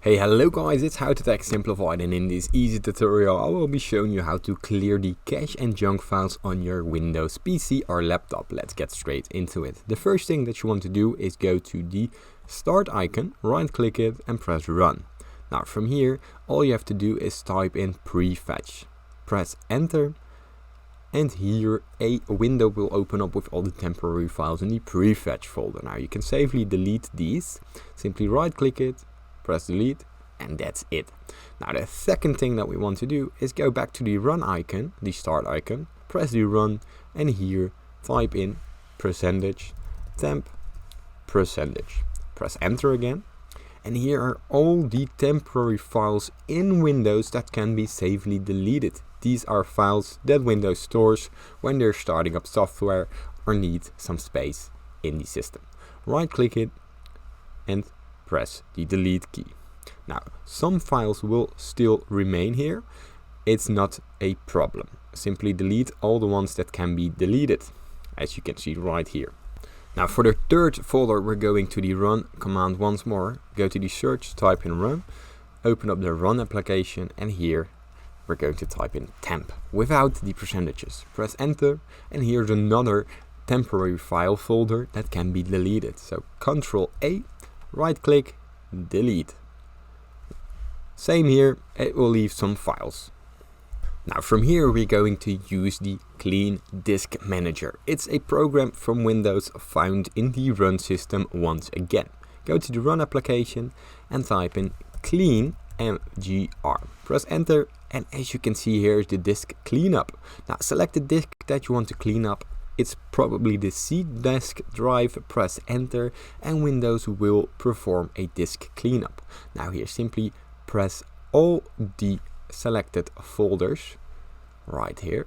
Hey, hello guys, it's How to Tech Simplified, and in this easy tutorial I will be showing you how to clear the cache and junk files on your Windows PC or laptop. Let's get straight into it. The first thing that you want to do is go to the start icon, right click it and press run. Now from here all you have to do is type in prefetch. Press enter and here a window will open up with all the temporary files in the prefetch folder. Now you can safely delete these. Simply right click it, press delete, and that's it. Now the second thing that we want to do is go back to the run icon, the start icon, press the run, and here type in %temp %. Press enter again, and here are all the temporary files in Windows that can be safely deleted. These are files that Windows stores when they're starting up software or need some space in the system. Right click it and press the delete key. Now some files will still remain here. It's not a problem. Simply delete all the ones that can be deleted, as you can see right here. Now for the third folder we're going to the run command once more. Go to the search, type in run, open up the run application, and here we're going to type in temp without the percentages. Press enter, and here's another temporary file folder that can be deleted. So Ctrl A, right click, delete. Same here, it will leave some files. Now from here we're going to use the Clean Disk Manager. It's a program from Windows found in the run system once again. Go to the run application and type in clean mgr. Press enter, and as you can see here is the disk cleanup. Now select the disk that you want to clean up. It's probably the C disk drive. Press enter and Windows will perform a disk cleanup. Now here simply press all the selected folders right here.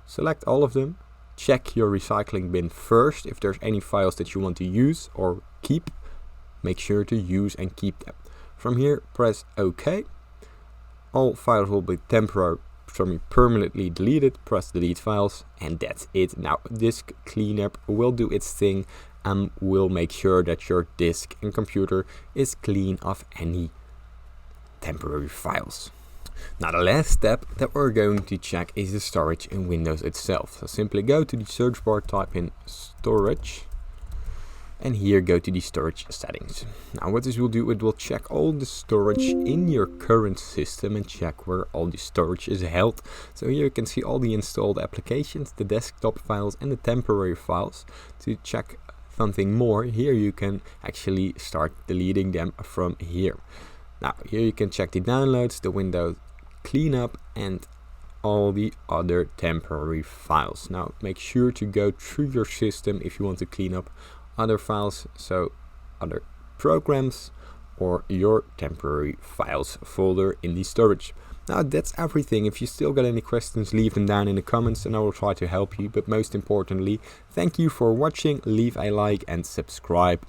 Select all of them. Check your recycling bin first. If there's any files that you want to use or keep, make sure to use and keep them. From here press OK. All files will be permanently deleted. Press delete files, and that's it. Now disk cleanup will do its thing and will make sure that your disk and computer is clean of any temporary files. Now the last step that we're going to check is the storage in Windows itself. So simply go to the search bar, type in storage, and here go to the storage settings. Now what this will do, it will check all the storage in your current system and check where all the storage is held. So here you can see all the installed applications, the desktop files and the temporary files. To check something more, here you can actually start deleting them from here. Now here you can check the downloads, the Windows cleanup, and all the other temporary files. Now make sure to go through your system if you want to clean up other files, so other programs or your temporary files folder in the storage. Now that's everything. If you still got any questions, leave them down in the comments and I will try to help you. But most importantly, thank you for watching. Leave a like and subscribe.